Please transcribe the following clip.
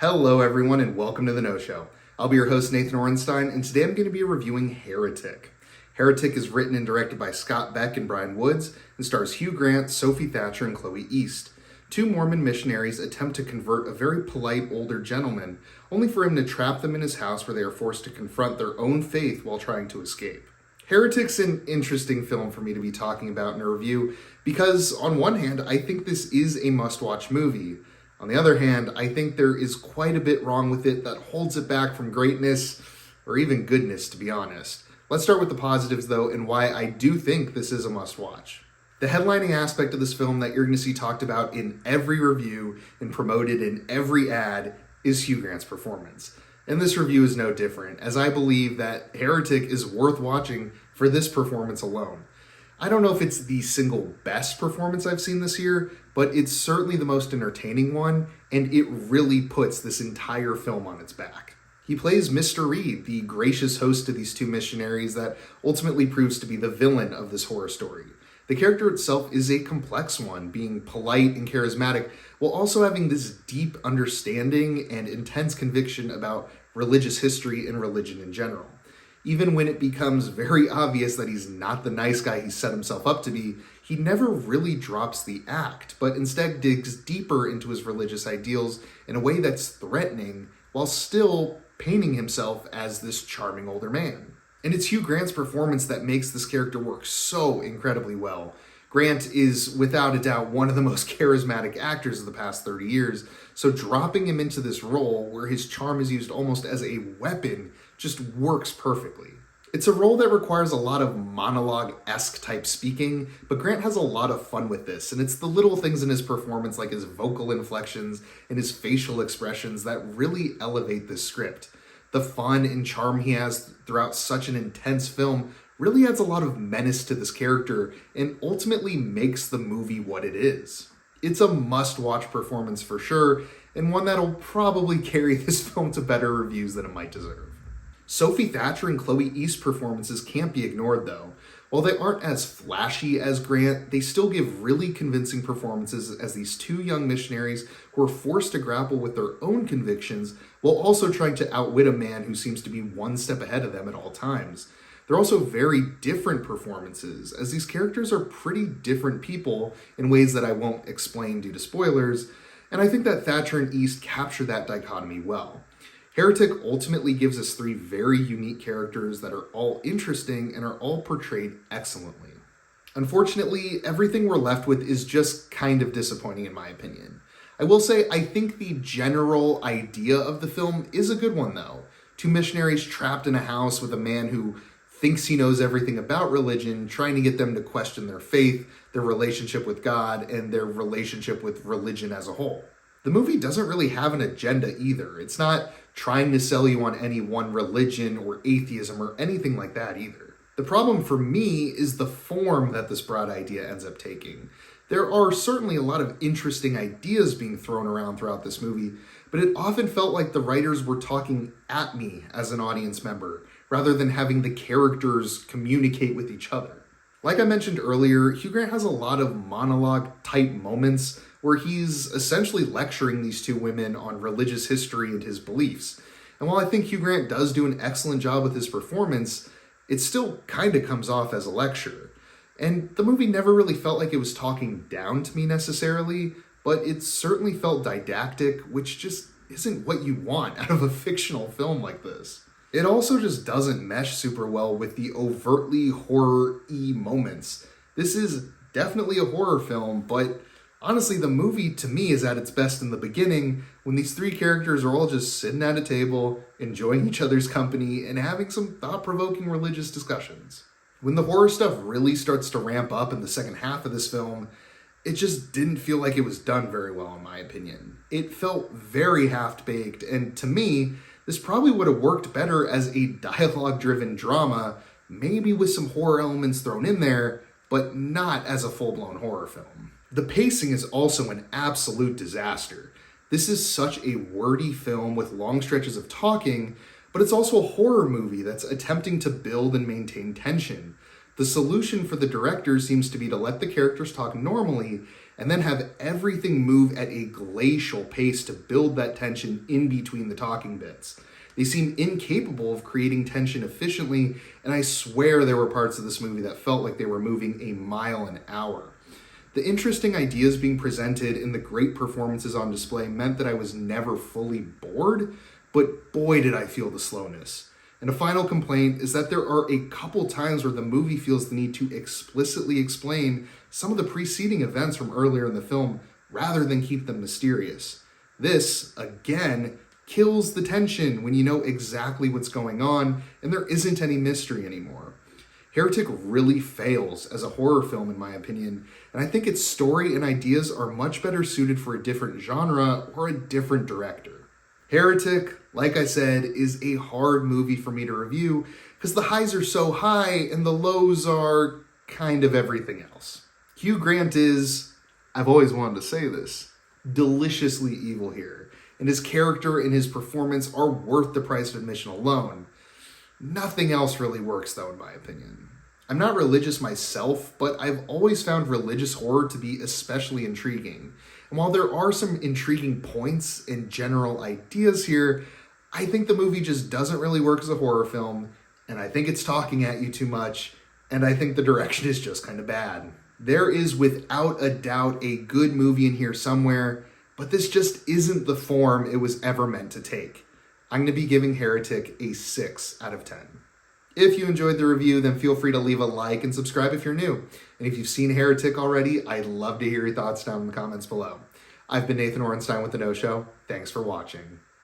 Hello everyone and welcome to The No Show. I'll be your host Nathan Orenstein and today I'm going to be reviewing Heretic. Heretic is written and directed by Scott Beck and Bryan and stars Hugh Grant, Sophie Thatcher, and Chloe East. Two Mormon missionaries attempt to convert a very polite older gentleman, only for him to trap them in his house where they are forced to confront their own faith while trying to escape. Heretic's an interesting film for me to be talking about in a review because, on one hand, I think this is a must-watch movie. On the other hand, I think there is quite a bit wrong with it that holds it back from greatness, or even goodness, to be honest. Let's start with the positives, though, and why I do think this is a must-watch. The headlining aspect of this film that you're going to see talked about in every review and promoted in every ad is Hugh Grant's performance. And this review is no different, as I believe that Heretic is worth watching for this performance alone. I don't know if it's the single best performance I've seen this year, but it's certainly the most entertaining one, and it really puts this entire film on its back. He plays Mr. Reed, the gracious host to these two missionaries that ultimately proves to be the villain of this horror story. The character itself is a complex one, being polite and charismatic, while also having this deep understanding and intense conviction about religious history and religion in general. Even when it becomes very obvious that he's not the nice guy he set himself up to be, he never really drops the act, but instead digs deeper into his religious ideals in a way that's threatening, while still painting himself as this charming older man. And it's Hugh Grant's performance that makes this character work so incredibly well. Grant is, without a doubt, one of the most charismatic actors of the past 30 years, so dropping him into this role where his charm is used almost as a weapon just works perfectly. It's a role that requires a lot of monologue-esque type speaking, but Grant has a lot of fun with this, and it's the little things in his performance like his vocal inflections and his facial expressions that really elevate this script. The fun and charm he has throughout such an intense film really adds a lot of menace to this character and ultimately makes the movie what it is. It's a must-watch performance for sure, and one that'll probably carry this film to better reviews than it might deserve. Sophie Thatcher and Chloe East's performances can't be ignored, though. While they aren't as flashy as Grant, they still give really convincing performances as these two young missionaries who are forced to grapple with their own convictions while also trying to outwit a man who seems to be one step ahead of them at all times. They're also very different performances, as these characters are pretty different people in ways that I won't explain due to spoilers, and I think that Thatcher and East capture that dichotomy well. Heretic ultimately gives us three very unique characters that are all interesting and are all portrayed excellently. Unfortunately, everything we're left with is just kind of disappointing in my opinion. I will say I think the general idea of the film is a good one though. Two missionaries trapped in a house with a man who thinks he knows everything about religion, trying to get them to question their faith, their relationship with God, and their relationship with religion as a whole. The movie doesn't really have an agenda either. It's not trying to sell you on any one religion or atheism or anything like that either. The problem for me is the form that this broad idea ends up taking. There are certainly a lot of interesting ideas being thrown around throughout this movie, but it often felt like the writers were talking at me as an audience member, rather than having the characters communicate with each other. Like I mentioned earlier, Hugh Grant has a lot of monologue-type moments where he's essentially lecturing these two women on religious history and his beliefs. And while I think Hugh Grant does do an excellent job with his performance, it still kind of comes off as a lecture. And the movie never really felt like it was talking down to me necessarily, but it certainly felt didactic, which just isn't what you want out of a fictional film like this. It also just doesn't mesh super well with the overtly horror-y moments. This is definitely a horror film, but honestly, the movie to me is at its best in the beginning when these three characters are all just sitting at a table, enjoying each other's company, and having some thought-provoking religious discussions. When the horror stuff really starts to ramp up in the second half of this film, it just didn't feel like it was done very well in my opinion. It felt very half-baked, and to me, this probably would have worked better as a dialogue-driven drama, maybe with some horror elements thrown in there, but not as a full-blown horror film. The pacing is also an absolute disaster. This is such a wordy film with long stretches of talking, but it's also a horror movie that's attempting to build and maintain tension. The solution for the director seems to be to let the characters talk normally and then have everything move at a glacial pace to build that tension in between the talking bits. They seem incapable of creating tension efficiently, and I swear there were parts of this movie that felt like they were moving a mile an hour. The interesting ideas being presented and the great performances on display meant that I was never fully bored, but boy did I feel the slowness. And a final complaint is that there are a couple times where the movie feels the need to explicitly explain some of the preceding events from earlier in the film rather than keep them mysterious. This, again, kills the tension when you know exactly what's going on and there isn't any mystery anymore. Heretic really fails as a horror film in my opinion, and I think its story and ideas are much better suited for a different genre or a different director. Heretic, like I said, is a hard movie for me to review because the highs are so high and the lows are kind of everything else. Hugh Grant is, I've always wanted to say this, deliciously evil here, and his character and his performance are worth the price of admission alone. Nothing else really works though, in my opinion. I'm not religious myself, but I've always found religious horror to be especially intriguing. And while there are some intriguing points and general ideas here, I think the movie just doesn't really work as a horror film, and I think it's talking at you too much, and I think the direction is just kind of bad. There is without a doubt a good movie in here somewhere, but this just isn't the form it was ever meant to take. I'm going to be giving Heretic a 6 out of 10. If you enjoyed the review, then feel free to leave a like and subscribe if you're new. And if you've seen Heretic already, I'd love to hear your thoughts down in the comments below. I've been Nathan Orenstein with The No Show. Thanks for watching.